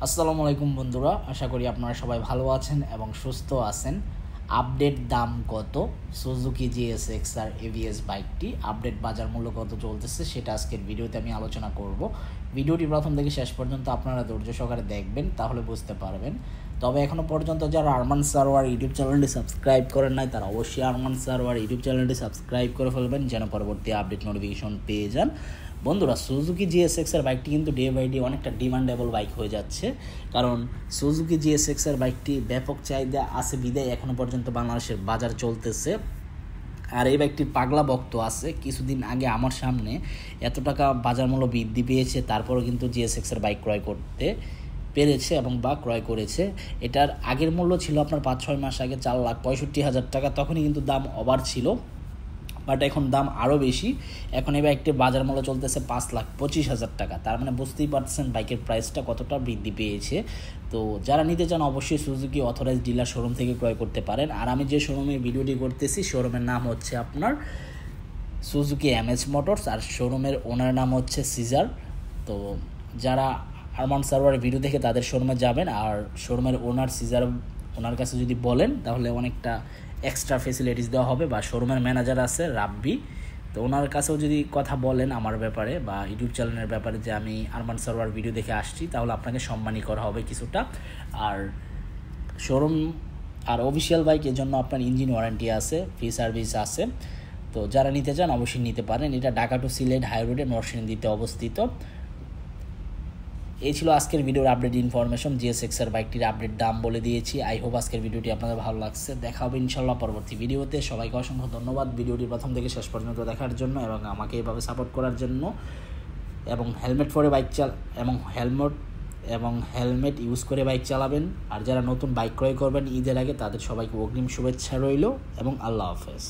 আসসালামু আলাইকুম বন্ধুরা, আশা করি আপনারা সবাই ভালো আছেন এবং সুস্থ আছেন। আপডেট দাম কত সুজুকি জিএসএক্সআর এভিএস বাইকটি, আপডেট বাজার মূল্য কত চলতেছে সেটা আজকের ভিডিওতে আমি আলোচনা করব। ভিডিওটি প্রথম থেকে শেষ পর্যন্ত আপনারা ধৈর্য সহকারে দেখবেন, তাহলে বুঝতে পারবেন। তবে এখনও পর্যন্ত যারা আরমান সারোয়ার ইউটিউব চ্যানেলটি সাবস্ক্রাইব করেন নাই তারা অবশ্যই আরমান সারোয়ার ইউটিউব চ্যানেলটি সাবস্ক্রাইব করে ফেলবেন, যেন পরবর্তী আপডেট নোটিফিকেশন পেয়ে যান। বন্ধুরা, সুজুকি জিএসএক্সআর বাইকটি কিন্তু ডে বাই ডে অনেকটা ডিমান্ডেবল বাইক হয়ে যাচ্ছে, কারণ সুজুকি জিএসএক্সআর বাইকটি ব্যাপক চাহিদা আছে বিদায় এখনও পর্যন্ত বাংলাদেশের বাজার চলতেছে। আর এই বাইকটির পাগলা ভক্ত আছে। কিছুদিন আগে আমার সামনে এত টাকা বাজার মূল্য বৃদ্ধি পেয়েছে, তারপরও কিন্তু জিএসএক্সআর বাইক ক্রয় করতে পেরেছে এবং বা ক্রয় করেছে। এটার আগের মূল্য ছিল আপনার 5-6 মাস আগে 4,65,000 টাকা, তখনই কিন্তু দাম ওভার ছিল, বাট এখন দাম আরও বেশি। এখন এই বাইকটির বাজার মূল্য চলতেছে 5,25,000 টাকা। তার মানে বুঝতেই পারছেন বাইকের প্রাইসটা কতটা বৃদ্ধি পেয়েছে। তো যারা নিতে চান অবশ্যই সুজুকি অথরাইজড ডিলার শোরুম থেকে ক্রয় করতে পারেন। আর আমি যে শোরুমে ভিডিওটি করতেছি, শোরুমের নাম হচ্ছে আপনার সুজুকি এমএস মোটরস, আর শোরুমের ওনার নাম হচ্ছে সিজার। তো যারা আরমান সারোয়ার ভিডিও দেখে তাদের শোরুমে যাবেন, আর শোরুমের ওনার সিজার ওনার কাছে যদি বলেন তাহলে অনেকটা এক্সট্রা ফেসিলিটিস দেওয়া হবে। বা শোরুমের ম্যানেজার আছে রাব্বি, তো ওনার কাছেও যদি কথা বলেন আমার ব্যাপারে বা ইউটিউব চ্যানেলের ব্যাপারে যে আমি আরমান সারোয়ার ভিডিও দেখে আসছি, তাহলে আপনাকে সম্মানই করা হবে কিছুটা। আর শোরুম আর অফিসিয়াল বাইকের জন্য আপনার ইঞ্জিন ওয়ারেন্টি আছে, ফ্রি সার্ভিস আছে। তো যারা নিতে চান অবশ্যই নিতে পারেন। এটা ঢাকা টু সিলেট হাই রোডে নরসিংদীতে অবস্থিত। এই ছিল আজকের ভিডিওর আপডেট ইনফরমেশন। জিএসএক্সআর বাইকটির আপডেট দাম বলে দিয়েছি। আই হোপ আজকের ভিডিওটি আপনাদের ভালো লাগছে। দেখা হবে ইনশাল্লাহ পরবর্তী ভিডিওতে। সবাইকে অসংখ্য ধন্যবাদ ভিডিওটি প্রথম থেকে শেষ পর্যন্ত দেখার জন্য এবং আমাকে এভাবে সাপোর্ট করার জন্য। এবং হেলমেট পরে বাইক হেলমেট ইউজ করে বাইক চালাবেন। আর যারা নতুন বাইক ক্রয় করবেন ঈদের আগে, তাদের সবাইকে অগ্রিম শুভেচ্ছা রইল এবং আল্লাহ হাফেজ।